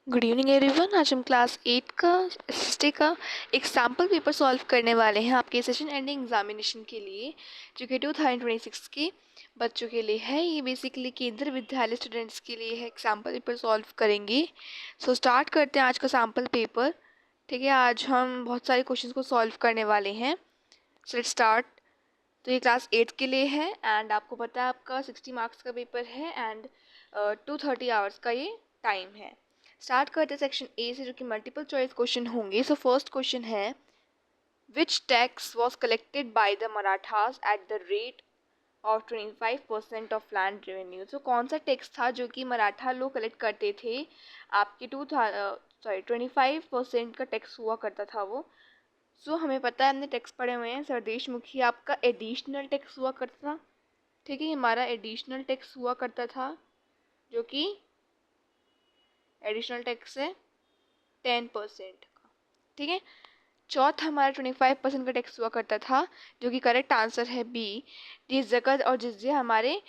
Good evening everyone. आज हम class 8 का एसएसटी का एक सैम्पल पेपर सॉल्व करने वाले हैं आपके सेशन एंडिंग एग्जामिनेशन के लिए, जो कि 2026 के बच्चों के लिए है। ये बेसिकली केंद्रीय विद्यालय स्टूडेंट्स के लिए है। एक सैम्पल पेपर सॉल्व करेंगे। सो स्टार्ट करते हैं आज का सैम्पल पेपर। ठीक है, आज हम बहुत सारे क्वेश्चंस को सॉल्व करने वाले हैं। So let's start. तो ये क्लास 8 के लिए है एंड आपको पता है आपका 60 मार्क्स का पेपर है एंड 230 आवर्स का ये टाइम है। स्टार्ट करते हैं सेक्शन ए से, जो कि मल्टीपल चॉइस क्वेश्चन होंगे। सो फर्स्ट क्वेश्चन है, which tax was collected by the Marathas at the rate of 25% of land revenue. तो कौन सा टैक्स था जो कि मराठा लोग कलेक्ट करते थे आपके 25% का टैक्स हुआ करता था वो। सो हमें पता है, हमने टैक्स पढ़े हुए हैं। सरदेश मुखी आपका एडिशनल टैक्स हुआ करता था। ठीक है, हमारा एडिशनल टैक्स हुआ करता था, जो कि एडिशनल टैक्स है 10% का। ठीक है, चौथा हमारा 25% का टैक्स हुआ करता था, जो कि करेक्ट आंसर है बी। ये ज़कत और जिज़्या हमारे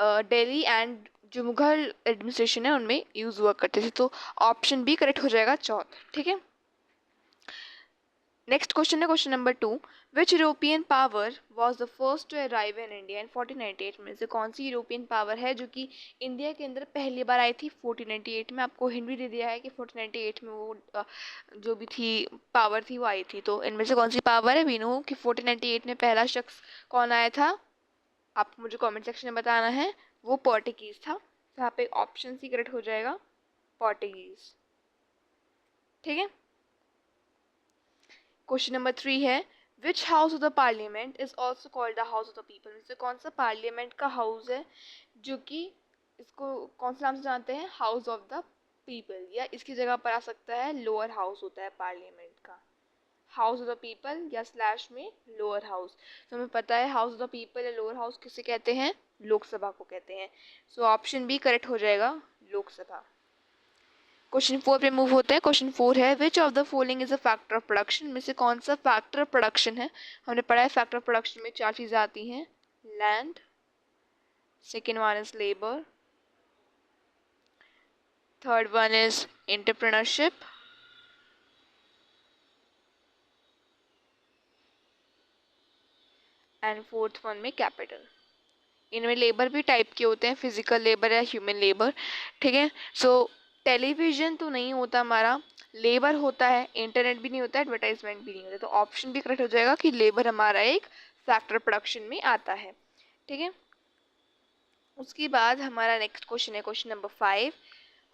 दिल्ली एंड जो मुगल एडमिनिस्ट्रेशन है उनमें यूज़ हुआ करते थे। तो ऑप्शन बी करेक्ट हो जाएगा चौथा। ठीक है, नेक्स्ट क्वेश्चन है question number 2। Which European power was the first to arrive in India in 1498 में से कौन सी यूरोपियन पावर है जो कि इंडिया के अंदर पहली बार आई थी 1498 में। आपको हिंट भी दे दिया है कि 1498 में वो जो भी थी पावर थी वो आई थी। तो इनमें से कौन सी पावर है? वी नो कि 1498 में पहला शख्स कौन आया था, आपको मुझे कॉमेंट सेक्शन में बताना है। वो पोर्टुगीज था। तो यहाँ पे ऑप्शन सी करेक्ट हो जाएगा, पोर्टुगीज। ठीक है, क्वेश्चन नंबर 3 है, विच house of the parliament is also called the house of the people. में से कौन सा पार्लियामेंट का हाउस है जो कि इसको कौन से नाम से जानते हैं? हाउस ऑफ द पीपल, या इसकी जगह पर आ सकता है लोअर हाउस होता है पार्लियामेंट का, हाउस ऑफ द पीपल या स्लैश में लोअर हाउस। तो हमें पता है हाउस ऑफ द पीपल या लोअर हाउस किसे कहते हैं? लोकसभा को कहते हैं। सो ऑप्शन बी करेक्ट हो जाएगा, लोकसभा। क्वेश्चन 4 पे मूव होता है। क्वेश्चन 4 है, which of the following is a factor of production. में से कौन सा फैक्टर ऑफ प्रोडक्शन है? हमने पढ़ा है फैक्टर ऑफ प्रोडक्शन में 4 चीजें आती हैं, land, second one is labour, third one is entrepreneurship, and fourth one में कैपिटल। इनमें लेबर भी टाइप के होते हैं, फिजिकल लेबर या ह्यूमन लेबर। ठीक है, सो टेलीविजन तो नहीं होता हमारा, लेबर होता है, इंटरनेट भी नहीं होता, एडवर्टाइजमेंट भी नहीं होता। तो ऑप्शन भी करेक्ट हो जाएगा कि लेबर हमारा एक फैक्टर प्रोडक्शन में आता है। ठीक है, उसके बाद हमारा नेक्स्ट क्वेश्चन है question number 5।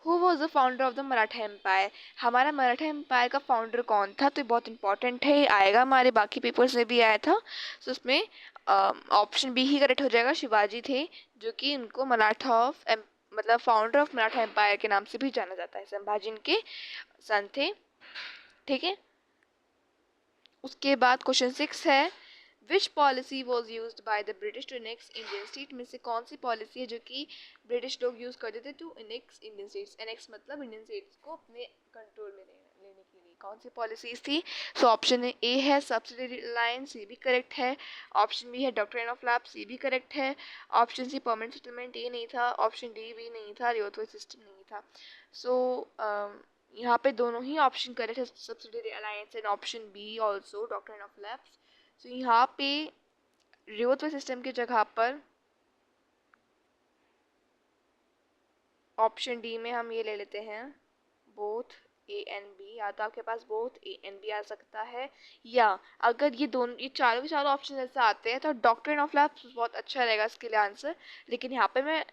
Who was the founder of the Maratha empire. हमारा मराठा एम्पायर का फाउंडर कौन था? तो बहुत इंपॉर्टेंट है, आएगा हमारे बाकी पेपर्स में भी आया था। तो उसमें ऑप्शन बी ही करेक्ट हो जाएगा, शिवाजी थे, जो कि उनको मराठा ऑफ मतलब फाउंडर ऑफ मराठा एम्पायर के नाम से भी जाना जाता है। संभाजी के सन थे। ठीक है, उसके बाद क्वेश्चन 6 है, which policy was use by the British to annex Indian state. में से कौन सी पॉलिसी है जो कि ब्रिटिश लोग यूज करते थे to annex Indian states. Annex मतलब इंडियन स्टेट्स को अपने कंट्रोल में लेने के लिए कौन सी पॉलिसीज थी? सो ऑप्शन ए है सब्सिडरी अलायंस, सी भी करेक्ट है। ऑप्शन बी है डॉक्ट्रिन ऑफ लैप्स, सी भी करेक्ट है। ऑप्शन सी परमानेंट सेटलमेंट, ये नहीं था। ऑप्शन डी भी नहीं था, रियोथवे सिस्टम नहीं था। सो यहाँ पे दोनों ही ऑप्शन करेक्ट है, subsidiary alliance and option B also doctrine of lapse. तो यहाँ पे रियोथवे सिस्टम की जगह पर ऑप्शन डी में हम ये ले लेते हैं, बोथ ए एंड बी। या तो आपके पास बोथ ए एंड बी आ सकता है, या अगर ये दोनों ये चारों के चारों ऑप्शन ऐसे आते हैं तो डॉक्ट्रिन ऑफ लैप्स बहुत अच्छा रहेगा इसके लिए आंसर। लेकिन यहाँ पे मैं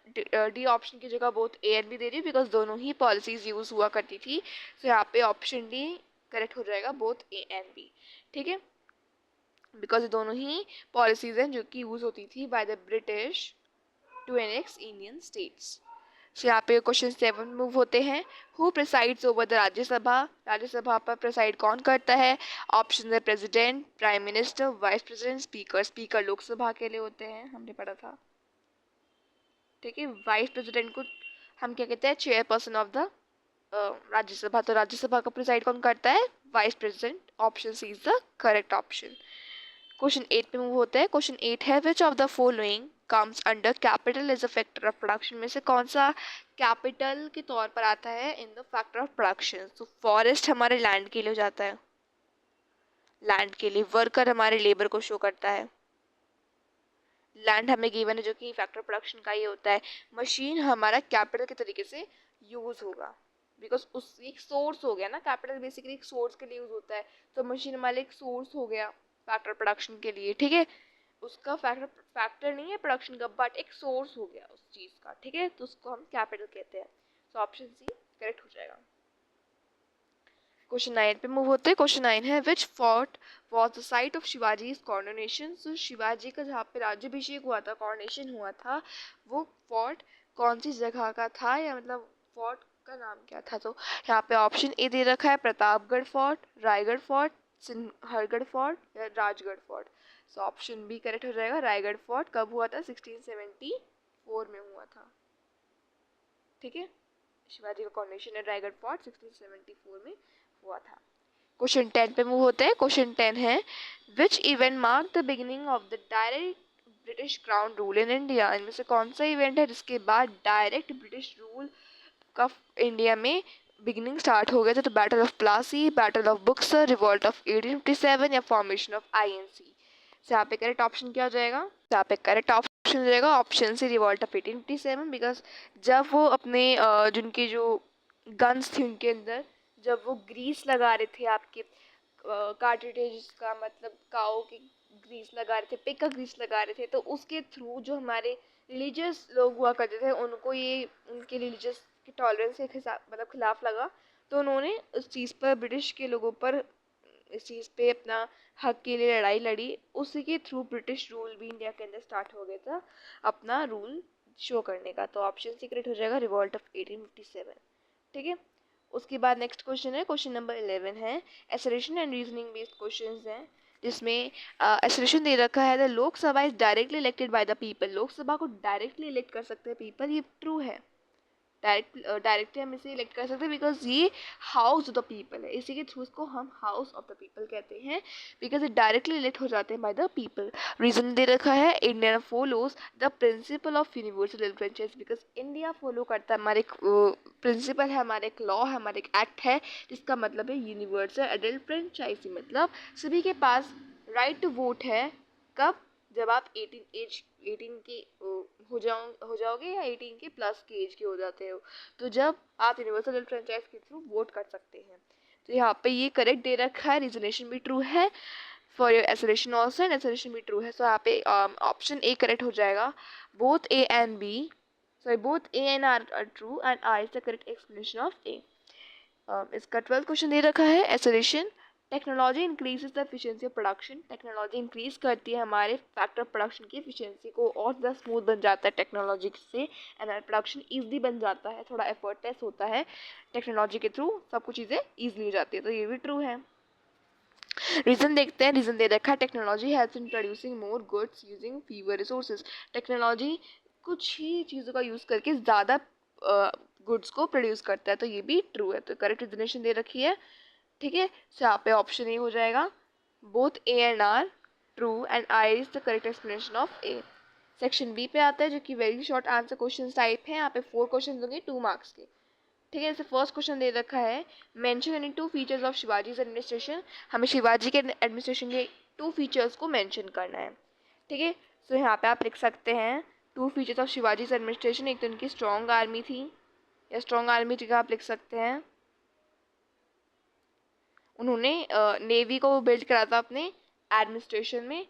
डी ऑप्शन की जगह बोथ ए एंड बी दे रही हूँ, बिकॉज दोनों ही पॉलिसीज यूज हुआ करती थी। तो यहाँ पे ऑप्शन डी करेक्ट हो जाएगा, बोथ ए एंड बी। ठीक है, बिकॉज ये दोनों ही पॉलिसीज हैं जो कि यूज होती थी by the British to annex Indian states. So यहाँ पे क्वेश्चन 7 मूव होते हैं, who presides over the Rajya Sabha. Rajya Sabha पर प्रिसाइड कौन करता है? ऑप्शन है president, prime minister, vice president, speaker. Speaker Lok Sabha के लिए होते हैं, हमने पढ़ा था। ठीक है, वाइस प्रेसिडेंट को हम क्या कहते हैं? Chairperson of the Rajya Sabha. तो राज्यसभा का प्रिसाइड कौन करता है? Vice president. Option C is the correct option. Question 8 पे मूव होता है। क्वेश्चन 8 है, which of the following comes under capital as a factor of production, में से कौन सा कैपिटल के तौर पर आता है in the factor of production? तो फॉरेस्ट हमारे लैंड के लिए हो जाता है, लैंड के लिए, वर्कर हमारे लेबर को शो करता है, लैंड हमें गिवन है जो कि फैक्टर प्रोडक्शन का ही होता है, मशीन हमारा कैपिटल के तरीके से यूज होगा, बिकॉज उस एक सोर्स हो गया ना, कैपिटल बेसिकली एक सोर्स के लिए यूज होता है, तो मशीन हमारे एक सोर्स हो गया फैक्टर प्रोडक्शन के लिए, ठीक है, उसका फैक्टर फैक्टर नहीं है प्रोडक्शन का, बट एक सोर्स हो गया उस चीज का, ठीक है, तो उसको हम कैपिटल कहते हैं। तो ऑप्शन सी करेक्ट हो जाएगा। क्वेश्चन 9 पे मूव होते हैं। क्वेश्चन 9 है which fort was the site of Shivaji coronation. So Shivaji का जहाँ पे राज्याभिषेक हुआ था, कॉर्नेशन हुआ था, वो फोर्ट कौन सी जगह का था, या मतलब फोर्ट का नाम क्या था? तो यहाँ पे ऑप्शन ए दे रखा है Pratapgarh fort, Raigad fort, Sinhagad fort या Rajgad fort. So option B correct हो जाएगा, रायगढ़ फोर्ट। कब हुआ था? 1674 में हुआ था, ठीक है, शिवाजी का कॉर्नेशन है रायगढ़ फोर्ट 1674 में हुआ था। क्वेश्चन 10 पे मूव होते हैं। क्वेश्चन 10 है which event mark the beginning of the direct British crown rule in India. इनमें से कौन सा इवेंट है जिसके बाद डायरेक्ट ब्रिटिश रूल का इंडिया में बिगिनिंग स्टार्ट हो गया था? तो battle of Plassey, battle of Buxar, revolt of 1857 या फॉर्मेशन ऑफ आईएनसी। यहाँ पे करेक्ट ऑप्शन क्या हो जाएगा? यहाँ पे करेक्ट ऑप्शन हो जाएगा option C, revolt of 1857, because जब वो अपने जिनके जो गन्स थी उनके अंदर, जब वो ग्रीस लगा रहे थे आपके कार्ट्रिजेज का, मतलब काओ की ग्रीस लगा रहे थे, पिक का ग्रीस लगा रहे थे, तो उसके थ्रू जो हमारे रिलीजियस लोग हुआ करते थे उनको ये उनके रिलीजियस की टॉलरेंस के मतलब खिलाफ लगा, तो उन्होंने उस चीज़ पर ब्रिटिश के लोगों पर इस चीज़ पे अपना हक के लिए लड़ाई लड़ी। उसी के थ्रू ब्रिटिश रूल भी इंडिया के अंदर स्टार्ट हो गया था, अपना रूल शो करने का। तो ऑप्शन सीक्रेट हो जाएगा रिवॉल्ट ऑफ 1857, ठीक है। उसके बाद नेक्स्ट क्वेश्चन है, क्वेश्चन नंबर 11 है एसरेशन एंड रीजनिंग बेस्ड क्वेश्चंस हैं, जिसमें एसरेशन दे रखा है the Lok Sabha is directly elected by the people. Lok Sabha को डायरेक्टली इलेक्ट कर सकते हैं पीपल, ये ट्रू है। डायरेक्टली हम इसे इलेक्ट कर सकते हैं बिकॉज ये हाउस ऑफ द पीपल है, इसी के थ्रू इसको हम हाउस ऑफ द पीपल कहते हैं, बिकॉज ये डायरेक्टली इलेक्ट हो जाते हैं बाय द पीपल। रीजन दे रखा है India follows the principle of universal franchise, because India follow करता है, हमारे प्रिंसिपल है, हमारे एक लॉ है, हमारे एक एक्ट है, जिसका मतलब है यूनिवर्सल एडल्ट फ्रेंचाइजी, मतलब सभी के पास राइट टू वोट है। कब? जब आप 18 के हो जाओगे या 18 के प्लस के एज के हो जाते हो, तो जब आप यूनिवर्सल फ्रेंचाइज के थ्रू वोट कर सकते हैं। तो यहाँ पे ये करेक्ट दे रखा है, रीजनेशन भी ट्रू है for your assertion also, and assertion भी ट्रू है। सो यहाँ पे ऑप्शन ए करेक्ट हो जाएगा, both A and B, sorry both A and R true and R is the correct explanation of A. इसका 12th क्वेश्चन दे रखा है assertion technology increases the efficiency of production. Technology increase करती है हमारे factor of production की efficiency को, और ज़्यादा स्मूथ बन जाता है टेक्नोलॉजी से, एंड प्रोडक्शन ईजिली बन जाता है, थोड़ा एफर्टलेस होता है, टेक्नोलॉजी के थ्रू सब कुछ चीज़ें ईजिली हो जाती है, तो ये भी ट्रू है। रीजन देखते हैं, रीजन दे रखा है technology helps in producing more goods using fever resources. Technology कुछ ही चीज़ों का यूज़ करके ज़्यादा गुड्स को प्रोड्यूस करता है, तो ये भी ट्रू है। तो करेक्ट रिजनेशन दे रखी है, ठीक है। सो यहाँ पे ऑप्शन ए हो जाएगा, both A and R true and I is the correct explanation of A. Section B पे आता है जो कि very short answer question type है, यहाँ पे 4 क्वेश्चन होंगे 2 मार्क्स के, ठीक है। जैसे फर्स्ट क्वेश्चन दे रखा है mention any 2 features of Shivaji's administration. हमें शिवाजी के एडमिनिस्ट्रेशन के 2 फीचर्स को मेंशन करना है, ठीक है। सो यहाँ पे आप लिख सकते हैं 2 फीचर्स ऑफ शिवाजीज एडमिनिस्ट्रेशन। एक तो उनकी स्ट्रॉन्ग आर्मी थी, या स्ट्रॉन्ग आर्मी जगह आप लिख सकते हैं उन्होंने नेवी को बिल्ड करा था अपने एडमिनिस्ट्रेशन में।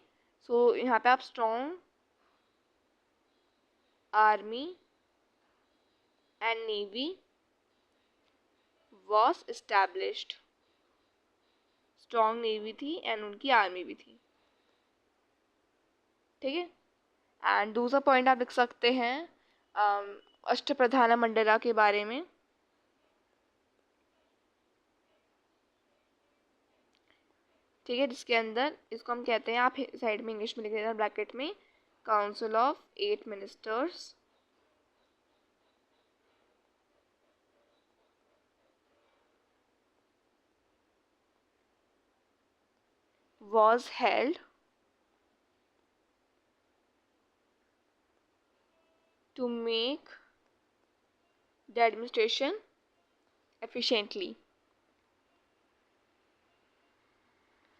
सो यहाँ पे आप strong army and navy was established, strong navy थी एंड उनकी आर्मी भी थी, ठीक है। एंड दूसरा पॉइंट आप लिख सकते हैं अष्टप्रधान मंडला के बारे में, ठीक है, जिसके अंदर इसको हम कहते हैं, आप साइड में इंग्लिश में लिख देना ब्रैकेट में, council of 8 ministers was held to make the administration efficiently.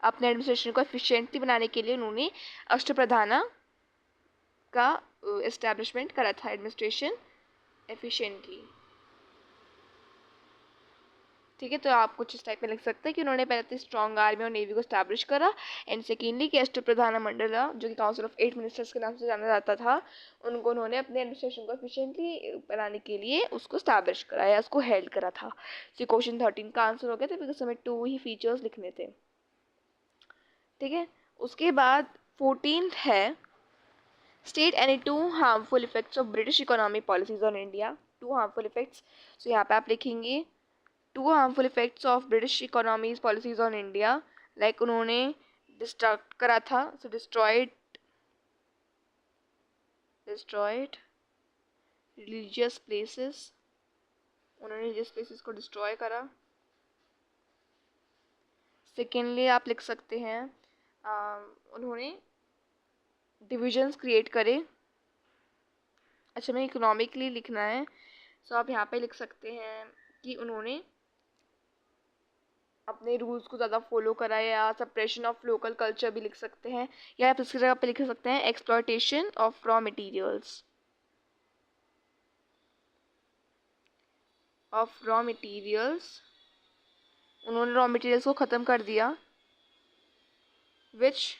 अपने एडमिनिस्ट्रेशन को एफिशिएंटली बनाने के लिए उन्होंने अष्टप्रधाना का एस्टैब्लिशमेंट करा था, एडमिनिस्ट्रेशन एफिशिएंटली। ठीक है, तो आप कुछ इस टाइप में लिख सकते हैं कि उन्होंने पहले तो स्ट्रॉन्ग आर्मी और नेवी को स्टैब्लिश करा, एंड सेकेंडली कि अष्टप्रधान मंडल जो कि काउंसिल ऑफ 8 मिनिस्टर्स के नाम से जाना जाता था, उनको उन्होंने अपने एडमिनिस्ट्रेशन को एफिशिएंटली बनाने के लिए उसको स्टैब्लिश करा या उसको हेल्ड करा था। तो क्वेश्चन 13 का आंसर हो गया था, बिकॉज हमें 2 ही फीचर्स लिखने थे। ठीक है, उसके बाद 14 है state any 2 harmful effects of British economy policies on India. 2 harmful effects, so यहाँ पे आप लिखेंगे 2 harmful effects of British economies policies on India. Like उन्होंने डिस्ट्रक्ट करा था, सो डिस्ट्रॉयड रिलीजियस प्लेसेस, उन्होंने रिलीजियस प्लेसेस को डिस्ट्रॉय करा। सेकेंडली आप लिख सकते हैं उन्होंने डिविजन्स क्रिएट करे। अच्छा, मैं इकोनॉमिकली लिखना है, सो आप यहाँ पे लिख सकते हैं कि उन्होंने अपने रूल्स को ज़्यादा फॉलो करा, या सप्रेशन ऑफ लोकल कल्चर भी लिख सकते हैं, या आप इसकी जगह पे लिख सकते हैं एक्सप्लॉयटेशन ऑफ रॉ मटेरियल्स, उन्होंने रॉ मटेरियल्स को ख़त्म कर दिया, विच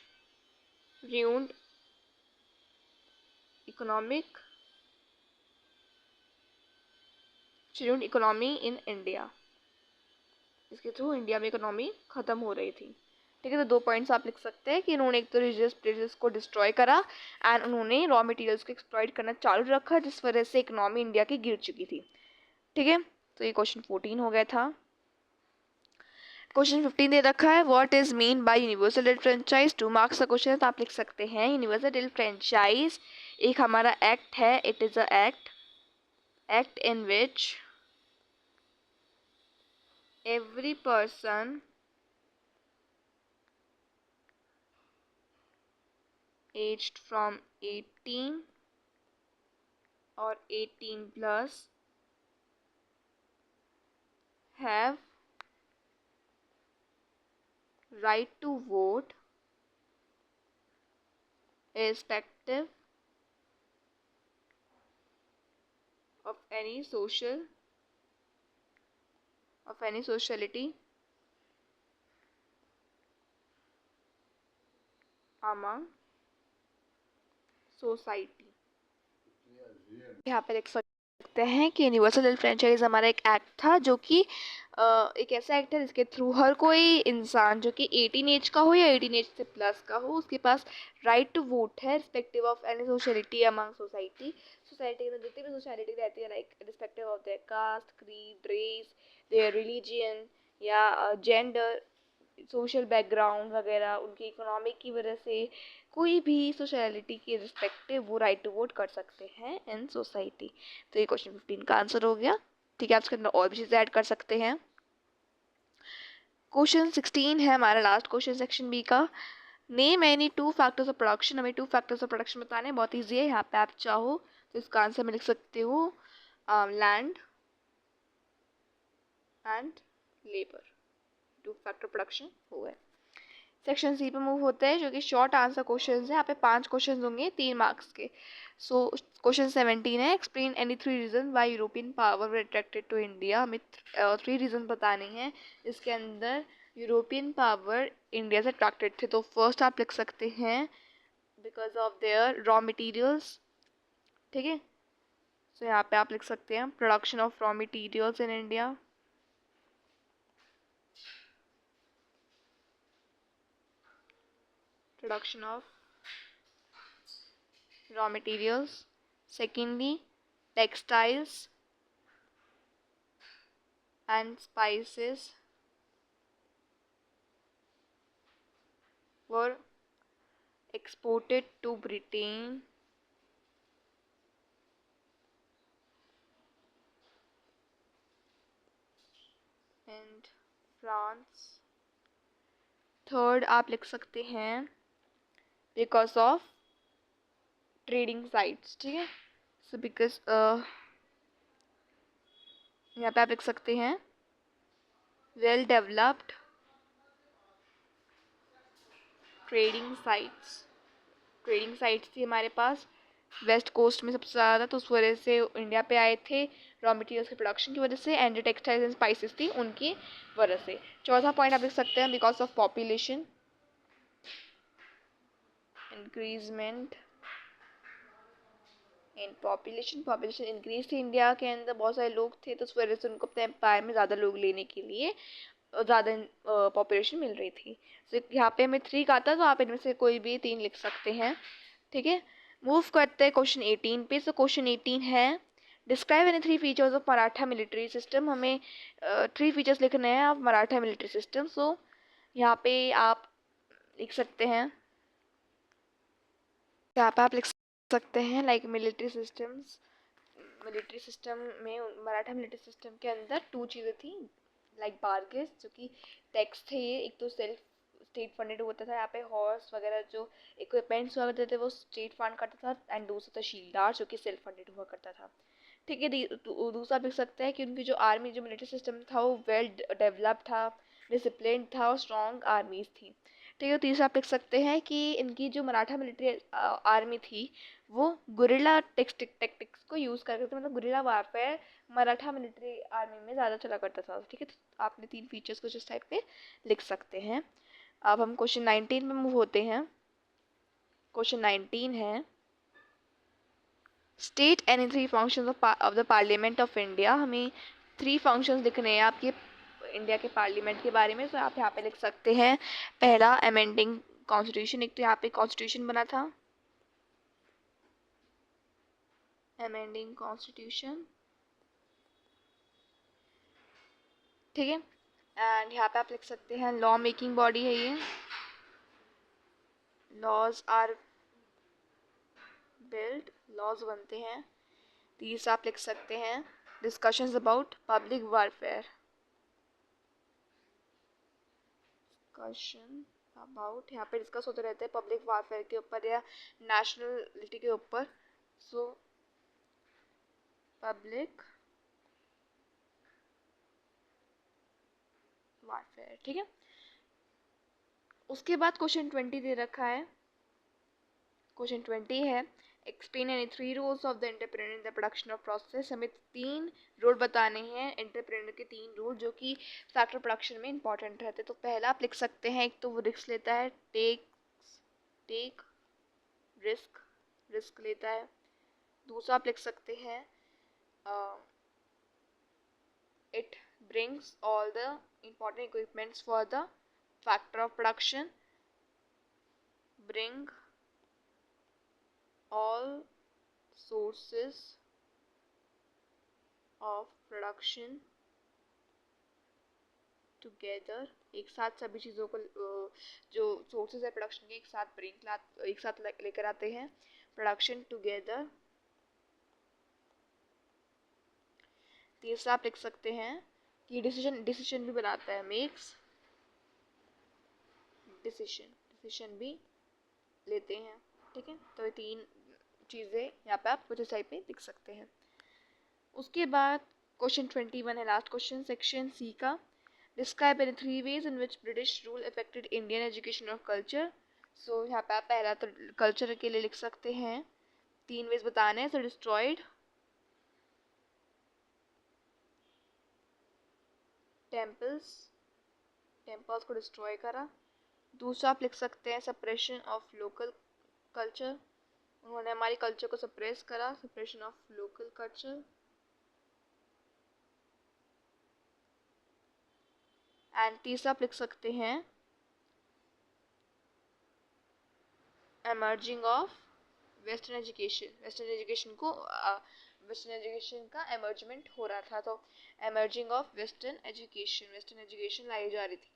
ruined इकोनॉमी इन इंडिया, इसके थ्रू इंडिया में इकोनॉमी ख़त्म हो रही थी। ठीक है, तो 2 पॉइंट्स आप लिख सकते हैं कि उन्होंने एक तो रिलीजियस प्लेसेस को डिस्ट्रॉय करा, एंड उन्होंने रॉ मटेरियल्स को एक्सप्लॉइट करना चालू रखा, जिस वजह से इकोनॉमी इंडिया की गिर चुकी थी। ठीक है, तो ये क्वेश्चन 14 हो गया था। क्वेश्चन 15 दे रखा है, what is mean by universal date franchise. 2 marks का क्वेश्चन है, तो आप लिख सकते हैं यूनिवर्सल डेट फ्रेंचाइज एक हमारा एक्ट है, it is a act in which every person aged from 18 or 18 plus have right to vote irrespective of any sociality among society। यहाँ पे देख सकते हैं कि यूनिवर्सल हेल्थ फ्रेंचाइज हमारा एक एक्ट था, जो कि एक ऐसा एक्ट है जिसके थ्रू हर कोई इंसान जो कि 18 एज का हो या 18 एज से प्लस का हो, उसके पास राइट टू वोट है, respective of any sociality among society के अंदर जितनी भी सोसाइटी रहती है, like respective of their caste, creed, race, their religion या जेंडर, सोशल बैकग्राउंड वगैरह, उनकी इकोनॉमिक की वजह से कोई भी सोशलिटी के रिस्पेक्टिव वो राइट टू वोट कर सकते हैं इन सोसाइटी। तो ये क्वेश्चन 15 का आंसर हो गया। ठीक है, आप इसके अंदर और भी चीज़ें ऐड कर सकते हैं। क्वेश्चन 16 है हमारा लास्ट क्वेश्चन सेक्शन बी का, name any 2 factors of production. हमें 2 फैक्टर्स ऑफ प्रोडक्शन बताने, बहुत ईजी है। यहाँ पे आप चाहो तो इसका आंसर में लिख सकते हो land and labour. 2 factor production हो गए। सेक्शन सी पे मूव होते हैं, जो कि शॉर्ट आंसर क्वेश्चन है। यहाँ पे 5 क्वेश्चन होंगे 3 मार्क्स के। सो क्वेश्चन 17 है, explain any 3 reason why European power were attracted to India. हमें 3 रीजन बताने हैं इसके अंदर यूरोपियन पावर इंडिया से अट्रैक्टेड थे। तो फर्स्ट आप लिख सकते हैं because of their raw materials. ठीक है, सो यहाँ पे आप लिख सकते हैं production of raw materials in India. Production of raw materials. Secondly, textiles and spices were exported to Britain and France. Third आप लिख सकते हैं बिकॉज ऑफ ट्रेडिंग साइट्स। ठीक है, सो बिकॉज यहाँ पे आप लिख सकते हैं वेल डेवलप्ड ट्रेडिंग साइट्स थी हमारे पास वेस्ट कोस्ट में सबसे ज़्यादा, तो उस वजह से इंडिया पे आए थे रॉ मटेरियल्स के प्रोडक्शन की वजह से, एंड जो टेक्सटाइल्स एंड स्पाइसेस थी उनकी वजह से। चौथा पॉइंट आप लिख सकते हैं because of population increment in population increase थी इंडिया के अंदर, बहुत सारे लोग थे तो उस वजह से उनको अपने एम्पायर में ज़्यादा लोग लेने के लिए ज़्यादा पॉपुलेशन मिल रही थी। तो यहाँ पे हमें 3 का था, तो आप इनमें से कोई भी 3 लिख सकते हैं। ठीक है, मूव करते हैं क्वेश्चन 18 पे। सो क्वेश्चन 18 है describe any 3 features of Maratha military system. हमें 3 फीचर्स लिखने हैं ऑफ मराठा मिलिट्री सिस्टम। सो यहाँ पे आप लिख सकते हैं, यहाँ पे आप लिख सकते हैं लाइक मिलिट्री सिस्टम में, मराठा मिलिट्री सिस्टम के अंदर 2 चीज़ें थी लाइक बारगेस जो कि टैक्स थे, ये एक तो सेल्फ स्टेट फंडेड होता था, यहाँ पे हॉर्स वगैरह जो इक्विपमेंट्स हुआ करते थे वो स्टेट फंड करता था, एंड दूसरा था शील्डार जो कि सेल्फ फंडेड हुआ करता था। ठीक है, दूसरा देख सकते हैं कि उनकी जो आर्मी जो मिलिट्री सिस्टम था वो वेल डेवलप्ड था, डिसिप्लिन था और स्ट्रॉन्ग आर्मीज थी। ठीक है, तीसरा आप लिख सकते हैं कि इनकी जो मराठा मिलिट्री आर्मी थी वो गुरिल्ला टेक्टिक्स को यूज़ करते थे, मतलब guerrilla warfare Maratha military army में ज़्यादा चला करता था। ठीक है, तो आपने 3 फीचर्स को जिस टाइप पे लिख सकते हैं। अब हम क्वेश्चन 19 में मूव होते हैं। क्वेश्चन 19 है state any 3 functions of the parliament of India. हमें 3 फंक्शंस लिखने हैं आपके इंडिया के पार्लियामेंट के बारे में। तो आप यहाँ पे लिख सकते हैं पहला अमेंडिंग कॉन्स्टिट्यूशन, एक तो यहाँ पे कॉन्स्टिट्यूशन बना था, अमेंडिंग कॉन्स्टिट्यूशन। ठीक है, एंड यहाँ पे आप लिख सकते हैं लॉ मेकिंग बॉडी है ये, लॉज आर बिल्ड, लॉज बनते हैं। तीसरा आप लिख सकते हैं discussions about public warfare, discussion about, यहाँ पे डिस्कस होते रहते हैं पब्लिक वारफेयर के ऊपर या नेशनलिटी के ऊपर। So public warfare. ठीक है, उसके बाद क्वेश्चन 20 दे रखा है। क्वेश्चन 20 है explain any 3 roles of the entrepreneur in the production of process. हमें 3 रोल बताने हैं एंटरप्रेन्योर के, 3 रोल जो कि फैक्ट्री प्रोडक्शन में इंपॉर्टेंट रहते हैं। तो पहला आप लिख सकते हैं, एक तो वो रिस्क लेता है, टेक रिस्क लेता है। दूसरा आप लिख सकते हैं it brings all the important equipments for the factor of production, bring all sources of production together। एक साथ सभी चीज़ों को जो सोर्सेज है प्रोडक्शन के एक साथ लेकर आते हैं, प्रोडक्शन टुगेदर। तीसरा आप लिख सकते हैं कि डिसीजन भी बनाता है, मेक्स डिसीजन भी लेते हैं। ठीक है, तो ये 3 चीज़ें यहाँ पे आप कुछ इस टाइप पे लिख सकते हैं। उसके बाद क्वेश्चन 21 है लास्ट क्वेश्चन सेक्शन सी का, describe any 3 ways in which British rule affected Indian education और culture। सो यहाँ पे आप पहला तो कल्चर के लिए लिख सकते हैं, 3 ways बताने हैं। सो डिस्ट्रॉयड टेम्पल्स को डिस्ट्रॉय करा। दूसरा आप लिख सकते हैं सप्रेशन ऑफ लोकल कल्चर, उन्होंने हमारी कल्चर को सप्रेस करा, suppression of local culture. And तीसरा आप लिख सकते हैं एमर्जिंग ऑफ वेस्टर्न एजुकेशन का एमर्जमेंट हो रहा था, तो एमर्जिंग ऑफ वेस्टर्न एजुकेशन लाई जा रही थी।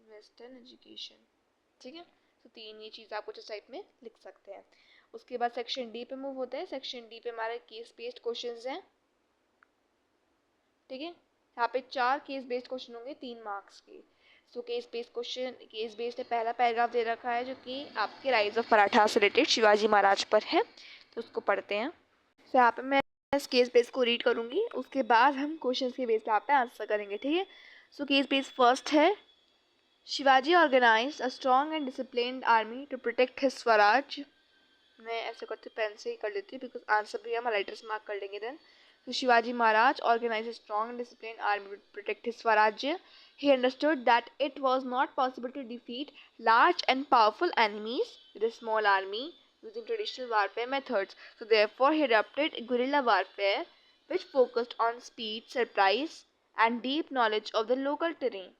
Western education. ठीक है, तो 3 ये चीज़ आप कुछ इस टाइप में लिख सकते हैं। उसके बाद सेक्शन डी पे मूव होता है। सेक्शन डी पे हमारे केस बेस्ड क्वेश्चंस हैं। ठीक है, यहाँ पे 4 केस बेस्ड क्वेश्चन होंगे 3 मार्क्स के। So case based question, case based है, पहला पैराग्राफ दे रखा है जो कि आपके राइज ऑफ मराठा से रिलेटेड शिवाजी महाराज पर है, तो उसको पढ़ते हैं। सो यहाँ पे मैं इस केस बेस को रीड करूँगी, उसके बाद हम क्वेश्चन के बेस पे यहाँ पे आंसर करेंगे, ठीक है। सो केस बेस फर्स्ट है, Shivaji organize a strong and disciplined army to protect his swaraj. मैं ऐसे करते पेन से ही कर लेती हूँ बिकॉज आंसर भी हम राइटर से मार्क कर लेंगे then. So Shivaji Maharaj organized a strong and disciplined army to protect his Swarajya. He understood that it was not possible to defeat large and powerful enemies with a small army using traditional warfare methods. So therefore he adopted guerrilla warfare which focused on speed, surprise and deep knowledge of the local terrain.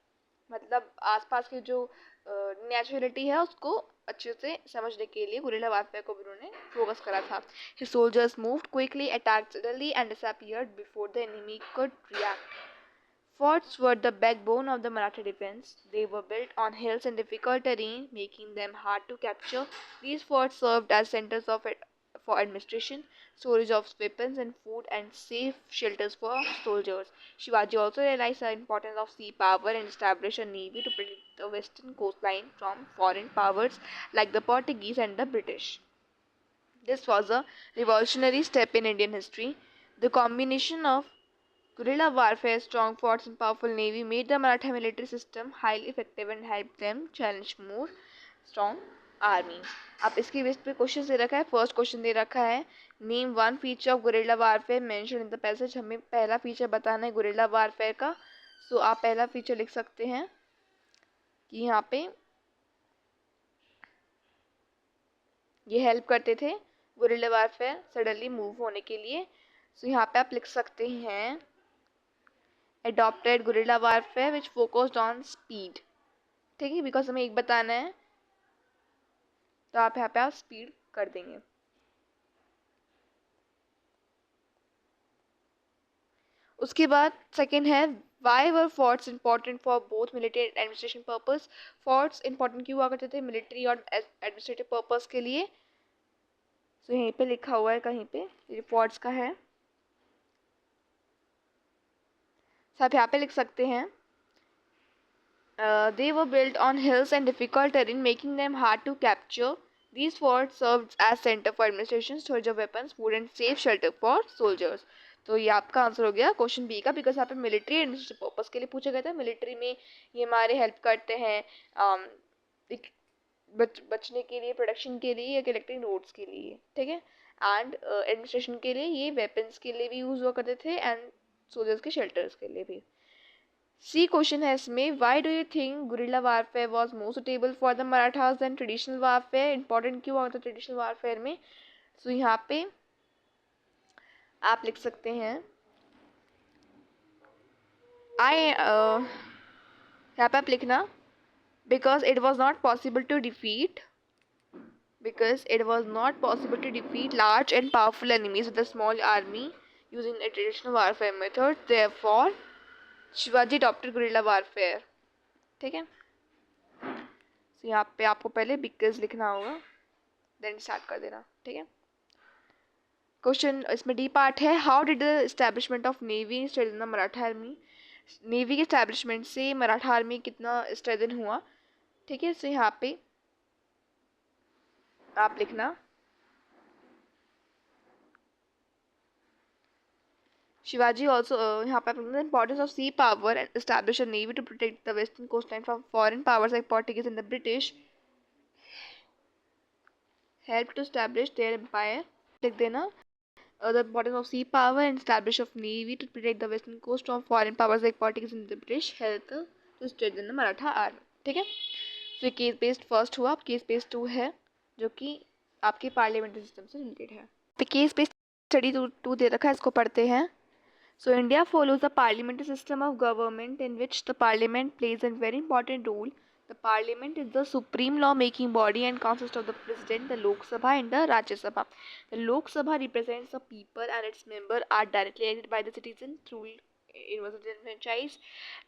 मतलब आसपास की जो naturality है उसको अच्छे से समझने के लिए गुरिल्ला वारफेयर को भी उन्होंने फोकस करा था। His soldiers moved quickly, attacked suddenly and disappeared before the enemy could react. Forts were the backbone of the Maratha defense. They were built on hills and difficult terrain, making them hard to capture. These forts served as centers for administration, storage of weapons and food, and safe shelters for soldiers. Shivaji also realized the importance of sea power and established a navy to protect the western coastline from foreign powers like the Portuguese and the British. This was a revolutionary step in Indian history. The combination of guerrilla warfare, strong forts, and powerful navy made the Maratha military system highly effective and helped them challenge more strong armies. अब इसके base पे question दे रखा है। First question दे रखा है, name one feature of guerrilla warfare mention in the passage. हमें पहला फीचर बताना है गुरिल्ला वारफेयर का। सो आप पहला फीचर लिख सकते हैं कि यहाँ पे ये हेल्प करते थे गुरिल्ला वारफेयर सडनली मूव होने के लिए। सो यहाँ पे आप लिख सकते हैं adopted guerrilla warfare which focused on speed, ठीक है, बिकॉज हमें एक बताना है तो आप यहाँ पे आप स्पीड कर देंगे। उसके बाद सेकंड है, why were forts important for both military and administration purpose. Forts important क्यों हुआ करते थे मिलिट्री और एडमिनिस्ट्रेटिव पर्पस के लिए। तो यहीं पे लिखा हुआ है कहीं पे, ये फोर्ट्स का है, आप यहाँ पे लिख सकते हैं they were built on hills and difficult terrain, making them hard to capture. These forts served as center for administration, storage of weapons, food and safe shelter for soldiers. तो ये आपका आंसर हो गया क्वेश्चन बी का, because यहाँ पे military administrative purpose के लिए पूछा गया था। मिलिट्री में ये हमारे हेल्प करते हैं बचने के लिए, प्रोडक्शन के लिए या कलेक्टिंग रोड्स के लिए, ठीक है, एंड एडमिनिस्ट्रेशन के लिए ये वेपन्स के लिए भी यूज हुआ करते थे एंड सोल्जर्स के शेल्टर्स के लिए भी। सी क्वेश्चन है इसमें, why do you think guerrilla warfare was more suitable for the Marathas than traditional warfare. Important क्यों हुआ था ट्रेडिशनल वारफेयर में। सो यहाँ पे आप लिख सकते हैं यहाँ पे आप लिखना because it was not possible to defeat large and powerful enemies with a small army using a traditional warfare method. Therefore Shivaji adopted guerrilla warfare, ठीक है। तो यहाँ पे आपको पहले बिकॉज लिखना होगा देन स्टार्ट कर देना, ठीक है। क्वेश्चन इसमें डी पार्ट है, how did the establishment of navy strengthen the Maratha army. Navy के एस्टैब्लिशमेंट से मराठा आर्मी कितना स्ट्रेंथन हुआ, ठीक है। सो यहाँ पे आप लिखना शिवाजी ऑल्सो यहाँ पे the importance of sea power and establish a navy to protect the western coast line from foreign powers like Portuguese and the British help to establish their empire, लिख देना the importance of sea power and establish of navy to protect the western coast from foreign powers like Portuguese and the British help to strengthen the Maratha army, ठीक है। तो case based first हुआ, case based 2 है जो कि आपके parliamentary system से related है। तो केस बेस्ड स्टडी 2 दे रखा है, इसको पढ़ते हैं। So India follows a parliamentary system of government in which the parliament plays a very important role. The parliament is the supreme law-making body and consists of the president, the Lok Sabha and the Rajya Sabha. The Lok Sabha represents the people and its members are directly elected by the citizen through universal franchise.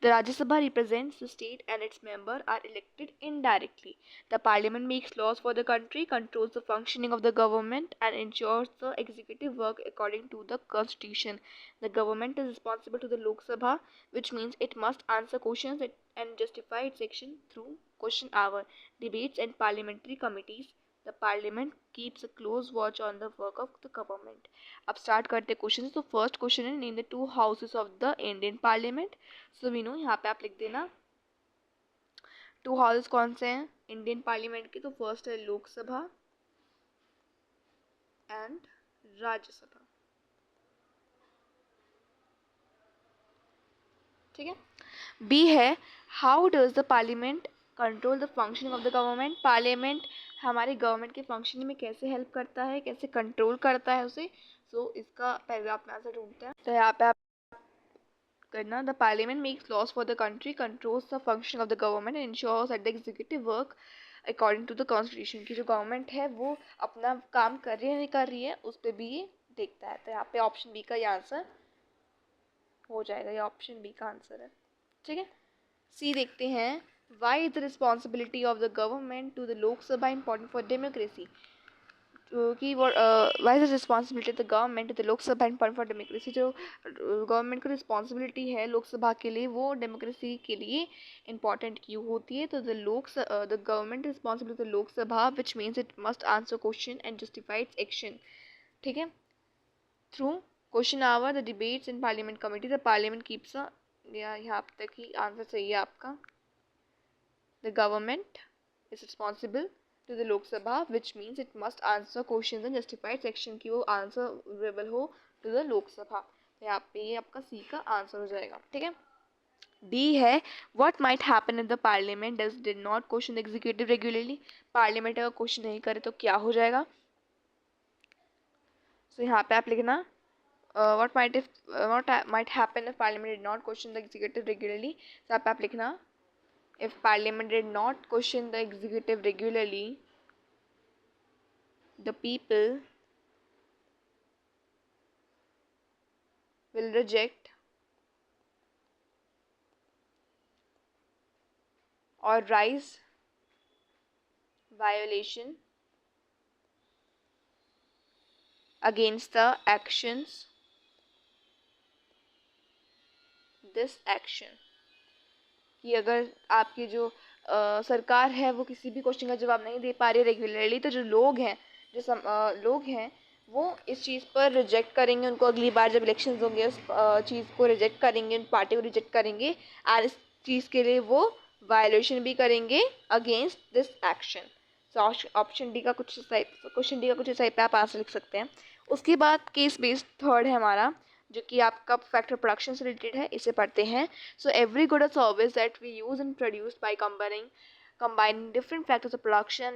The Rajya Sabha represents the state and its members are elected indirectly. The parliament makes laws for the country, controls the functioning of the government, and ensures the executive work according to the constitution. The government is responsible to the Lok Sabha, which means it must answer questions and justify its action through question hour, debates, and parliamentary committees. The parliament keeps a close watch on the work of the government. अब start करते question. तो first question है, name the two houses of the Indian parliament. So we know, यहाँ पे आप लिख देना to houses कौन से हैं इंडियन पार्लियामेंट के। तो फर्स्ट है लोकसभा एंड राज्यसभा। ठीक है। बी है, how does the parliament control the functioning of the government. Parliament हमारे गवर्नमेंट के फंक्शनिंग में कैसे हेल्प करता है, कैसे कंट्रोल करता है उसे। सो इसका पैराग्राफ में आंसर ढूंढते हैं। तो यहाँ पे आप करना, the parliament makes laws for the country, controls the function of the government and ensures that the executive work according to the constitution. की जो गवर्नमेंट है वो अपना काम कर रही है नहीं कर रही है, उस पर भी ये देखता है। तो यहाँ पे ऑप्शन बी का ये आंसर हो जाएगा, ये ऑप्शन बी का आंसर है। ठीक है। सी देखते हैं, why is the responsibility of the government to the Lok Sabha important for democracy. कि why is responsibility of the government to the Lok Sabha important for democracy. जो गवर्नमेंट को रिस्पॉन्सिबिलिटी है लोकसभा के लिए, वो डेमोक्रेसी के लिए इंपॉर्टेंट क्यों होती है। तो the government responsible to the Lok Sabha which means it must answer question and justify its action. ठीक है। Through question hour, the debates in parliament committee, the parliament keeps यहाँ तक ही आंसर सही है आपका। The government is responsible to the Lok Sabha, which means it must answer questions and justify its action कि वो answerable हो to the Lok Sabha। तो यहाँ पे ये आपका C का आंसर हो जाएगा। ठीक है। D है, what might happen if the parliament did not question the executive regularly। Parliament अगर क्वेश्चन नहीं करे तो क्या हो जाएगा। तो यहाँ पे आप लिखना what might happen if parliament did not question the executive regularly। तो यहाँ पे आप लिखना, if parliament did not question the executive regularly, the people will reject or rise violation against the actions this action। कि अगर आपकी जो सरकार है वो किसी भी क्वेश्चन का जवाब नहीं दे पा रही रेगुलरली, तो जो लोग हैं लोग हैं वो इस चीज़ पर रिजेक्ट करेंगे, उनको अगली बार जब इलेक्शंस होंगे उस चीज़ को रिजेक्ट करेंगे, उन पार्टी को रिजेक्ट करेंगे और इस चीज़ के लिए वो वायलेशन भी करेंगे against this action. So option D का कुछ क्वेश्चन डी का कुछ टाइप पे आप आंसर लिख सकते हैं। उसके बाद केस बेस्ड थर्ड है हमारा, जो कि आपका फैक्टर प्रोडक्शन से रिलेटेड है, इसे पढ़ते हैं। सो एवरी गुड और service that we use and produce by combining different factors of production,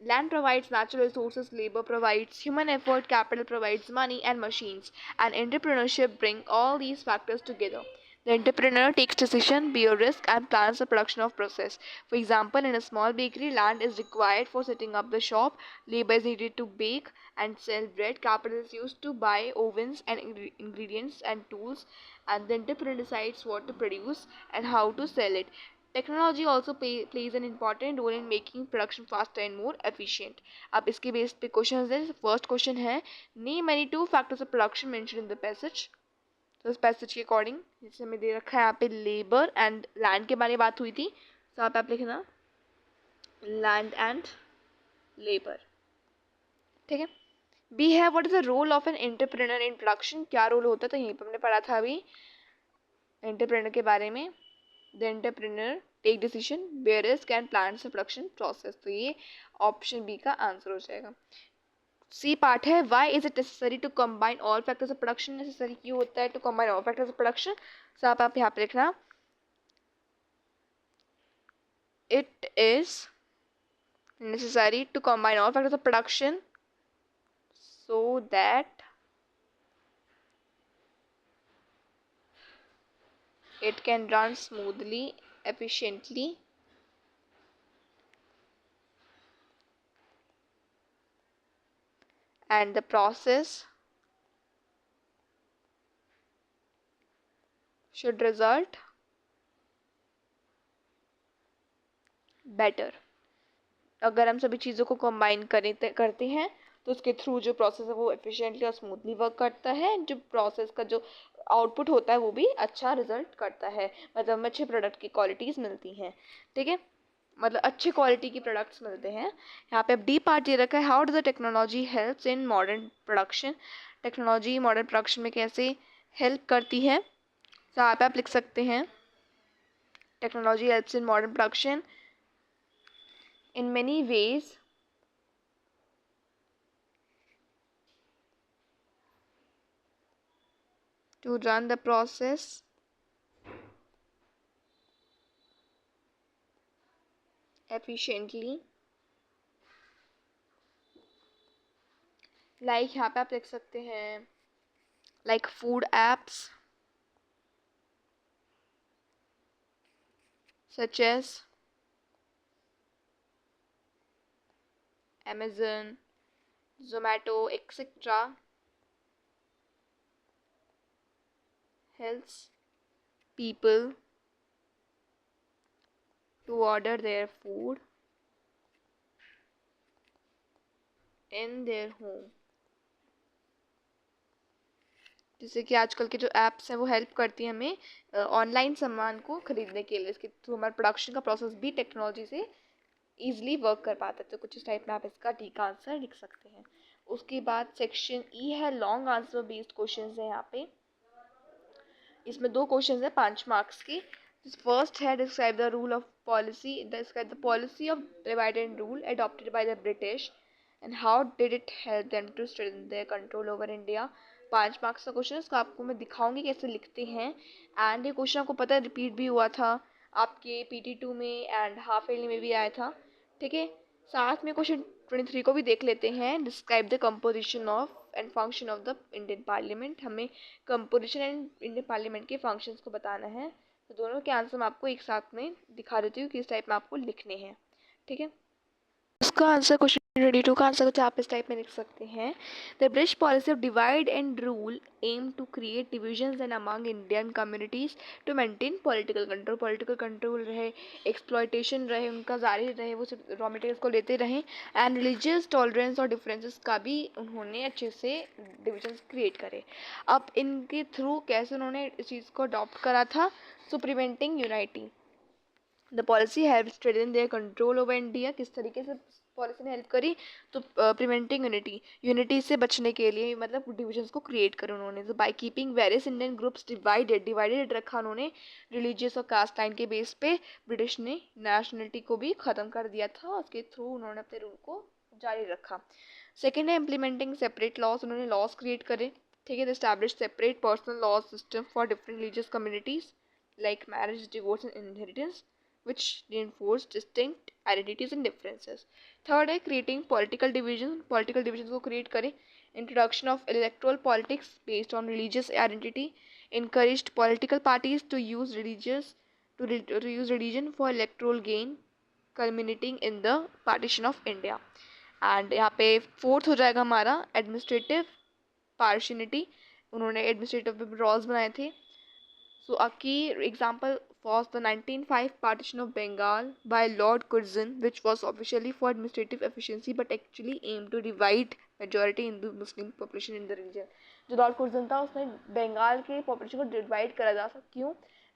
land provides natural resources, labor provides human effort, capital provides money and machines, and entrepreneurship bring all these factors together. The entrepreneur takes decision, bear risk, and plans the production of process. For example, in a small bakery, land is required for setting up the shop, labor is needed to bake and sell bread, capital is used to buy ovens and ingredients and tools, and the entrepreneur decides what to produce and how to sell it. Technology also plays an important role in making production faster and more efficient। अब इसके base पे question है। First question है, name any two factors of production mention in the passage. तो इस passage के according जैसे हमें दे रखा है यहाँ पे लेबर एंड लैंड के बारे में बात हुई थी, तो आप लिखना लैंड एंड लेबर। ठीक है। बी है, what is the role of an entrepreneur in production. क्या रोल होता है, तो यहीं पर हमने पढ़ा था अभी एंटरप्रेन्योर के बारे में। The entrepreneur take decision, bear risk and plans the production process. तो ये ऑप्शन बी का आंसर हो जाएगा। सी पार्ट है, why is it necessary to combine all factors of production. Necessary क्यों होता है to combine all factors of production. So आप यहाँ पे लिखना, it is necessary to combine all factors of production so that it can run smoothly, efficiently, and the process should result better। अगर हम सभी चीज़ों को कंबाइन करते हैं तो उसके थ्रू जो प्रोसेस है वो एफिशिएंटली और स्मूथली वर्क करता है, जो प्रोसेस का जो आउटपुट होता है वो भी अच्छा रिजल्ट करता है, मतलब अच्छे प्रोडक्ट की क्वालिटीज़ मिलती हैं। ठीक है, मतलब अच्छे क्वालिटी की प्रोडक्ट्स मिलते हैं। यहाँ पे अब डी पार्ट ये रखा है, how does the technology helps in modern production. Technology modern production में कैसे हेल्प करती है, तो यहाँ पे आप लिख सकते हैं technology helps in modern production in many ways to run the process efficiently। Like यहाँ पे आप लिख सकते हैं like food apps such as Amazon, Zomato, etc. helps people to order their food in their home। जैसे कि आजकल के जो ऐप्स हैं वो हेल्प करती हैं हमें ऑनलाइन सामान को खरीदने के लिए, इसके थ्रू हमारा प्रोडक्शन का प्रोसेस भी टेक्नोलॉजी से ईजिली वर्क कर पाता है। तो कुछ इस टाइप में आप इसका डी का आंसर लिख सकते हैं। उसके बाद सेक्शन ई है, लॉन्ग आंसर बेस्ड क्वेश्चन है। यहाँ पे इसमें 2 क्वेश्चन है 5 मार्क्स की। फर्स्ट है describe the rule of policy, describe the policy of divide and rule adopted by the British and how did it help them to strengthen their control over India। 5 marks का question है, इसको आपको मैं दिखाऊंगी कैसे लिखते हैं। एंड ये क्वेश्चन आपको पता है रिपीट भी हुआ था आपके PT2 में एंड हाफ ईयरली में भी आया था। ठीक है, साथ में क्वेश्चन 23 को भी देख लेते हैं। Describe the composition of and function of the Indian parliament. हमें कंपोजिशन एंड इंडियन पार्लियामेंट के फंक्शंस को बताना है। तो दोनों के आंसर मैं आपको एक साथ में दिखा देती हूँ किस टाइप में आपको लिखने हैं। ठीक है, उसका आंसर क्वेश्चन 22 का आंसर कुछ आप इस टाइप में लिख सकते हैं। The British policy of divide and rule aim to create divisions and among Indian communities to maintain political control. Political control रहे, एक्सप्लॉयटेशन रहे, उनका जारी रहे, वो सिर्फ रॉ मटेरियल्स को लेते रहें, एंड रिलीजियस टॉलरेंस और डिफरेंसेस का भी उन्होंने अच्छे से डिविजन्स क्रिएट करे। अब इनके थ्रू कैसे उन्होंने इस चीज़ को अडॉप्ट करा था, so preventing unity the policy help strengthen their control over India. किस तरीके से पॉलिसी ने हेल्प करी, तो प्रिवेंटिंग यूनिटी से बचने के लिए, मतलब डिविजन्स को क्रिएट करे उन्होंने। तो by keeping various Indian groups divided रखा उन्होंने रिलीजियस और कास्ट लाइन के बेस पे। ब्रिटिश ने नेशनलिटी को भी ख़त्म कर दिया था, उसके थ्रू उन्होंने अपने रूल को जारी रखा। सेकेंड है इम्प्लीमेंटिंग सेपरेट लॉज, उन्होंने लॉज क्रिएट करे। ठीक है, establish separate personal laws system for different religious communities like marriage, divorce and inheritance which reinforce distinct identities and differences। Third है creating political division, political divisions को create करें। introduction of electoral politics based on religious identity encouraged political parties to use religion for electoral gain culminating in the partition of India। And यहाँ पे fourth हो जाएगा हमारा administrative partiality, उन्होंने administrative laws बनाए थे। So a key example was the 1905 partition of Bengal by Lord Curzon, which was officially for administrative efficiency but actually aimed to divide majority Hindu Muslim population in the region। जो Lord कुर्जन था उसने बंगाल के population को divide करा था, क्यों,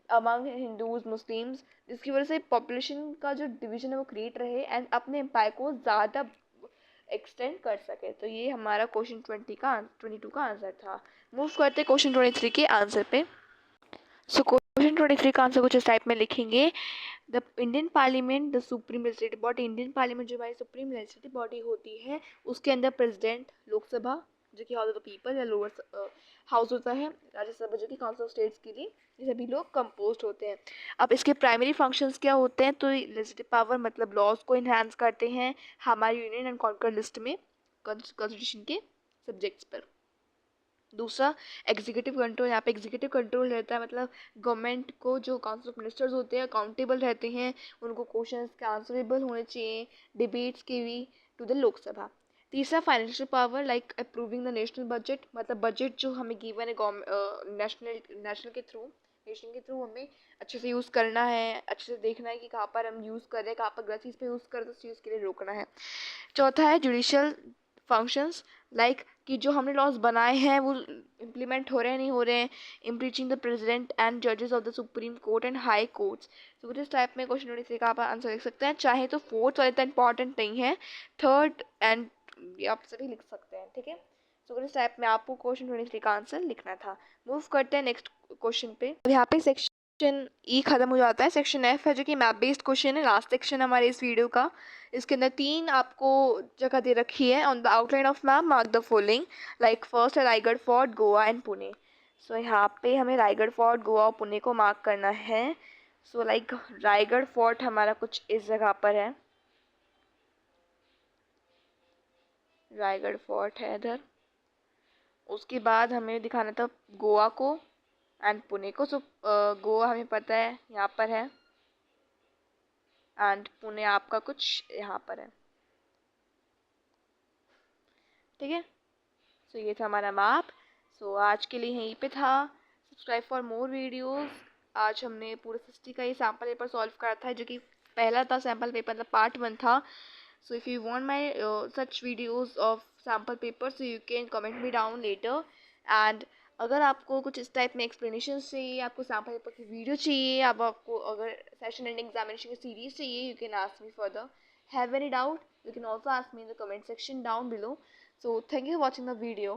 among Hindus Muslims, जिसकी वजह से पॉपुलेशन का जो डिवीजन है वो क्रिएट रहे एंड अपने एम्पायर को ज़्यादा एक्सटेंड कर सके। तो ये हमारा क्वेश्चन 22 का आंसर था। मूव करते क्वेश्चन 23 के आंसर पे। सो क्वेश्चन 23 का आंसर कुछ इस टाइप में लिखेंगे। The Indian parliament the supreme legislative body, Indian parliament जो हमारी सुप्रीम लेजिस्लेटिव बॉडी होती है उसके अंदर प्रेसिडेंट, लोकसभा जो कि हाउस ऑफ द पीपल या लोअर हाउस होता है, राज्यसभा जो कि काउंसिल ऑफ स्टेट्स के लिए, ये सभी लोग कंपोज होते हैं। अब इसके प्राइमरी फंक्शंस क्या होते हैं, तो लेजिस्लेटिव पावर मतलब लॉज को इन्हांस करते हैं हमारी यूनियन एंड कॉन्कर लिस्ट में कॉन्स्टिट्यूशन के सब्जेक्ट्स पर। दूसरा एग्जीक्यूटिव कंट्रोल, यहाँ पे एग्जीक्यूटिव कंट्रोल रहता है, मतलब गवर्नमेंट को जो काउंसिल ऑफ मिनिस्टर्स होते हैं अकाउंटेबल रहते हैं, उनको क्वेश्चंस के आंसरेबल होने चाहिए, डिबेट्स के भी टू द लोकसभा। तीसरा financial power like approving the national budget, मतलब बजट जो हमें गिवन है नेशनल के थ्रू रेशनिंग के थ्रू हमें अच्छे से यूज़ करना है, अच्छे से देखना है कि कहाँ पर हम यूज़ कर रहे हैं, कहाँ पर गलत चीज़ पे यूज़ कर रहे हैं, उस चीज़ के लिए रोकना है। चौथा है जुडिशियल फंक्शंस, लाइक कि जो हमने लॉज बनाए हैं वो इम्प्लीमेंट हो रहे हैं नहीं हो रहे हैं, इम्पीचिंग द प्रेसिडेंट एंड जजेस of the supreme court and high courts. तो इस टाइप में क्वेश्चन 23 का आप आंसर लिख सकते हैं। चाहे तो फोर्थ वाला इतना इंपॉर्टेंट नहीं है, थर्ड एंड ये आप सभी लिख सकते हैं, ठीक है। तो इस टाइप में आपको क्वेश्चन 23 का आंसर लिखना था। मूव करते हैं नेक्स्ट क्वेश्चन पे। अब यहाँ पे सेक्शन ई खत्म हो जाता है। सेक्शन एफ है जो कि मैप बेस्ड क्वेश्चन है, लास्ट सेक्शन हमारे इस वीडियो का। इसके अंदर 3 आपको जगह दे रखी है। On the outline of map mark the following, like first है रायगढ़ फोर्ट, गोवा एंड पुणे। सो यहाँ पे हमें रायगढ़ फोर्ट, गोवा और पुणे को मार्क करना है। सो लाइक रायगढ़ फोर्ट हमारा कुछ इस जगह पर है, रायगढ़ फोर्ट है इधर। उसके बाद हमें दिखाना था गोवा को एंड पुणे को। सो गोवा हमें पता है यहाँ पर है एंड पुणे आपका कुछ यहाँ पर है, ठीक है। सो ये था हमारा मैप। सो आज के लिए यहीं पे था। Subscribe for more videos. आज हमने पूरे 60 का ये सैम्पल पेपर सॉल्व करा था, जो कि पहला था सैम्पल पेपर, मतलब पार्ट 1 था। So if you want my such videos of sample paper, so you can comment me down later. And अगर आपको कुछ इस टाइप में एक्सप्लेनेशन चाहिए, आपको सैम्पल पेपर की वीडियो चाहिए, अब आपको अगर सेशन एंड एग्जामिनेशन की सीरीज चाहिए, you can ask me further. Have any doubt, you can also ask me in the comment section down below. So thank you for watching the video.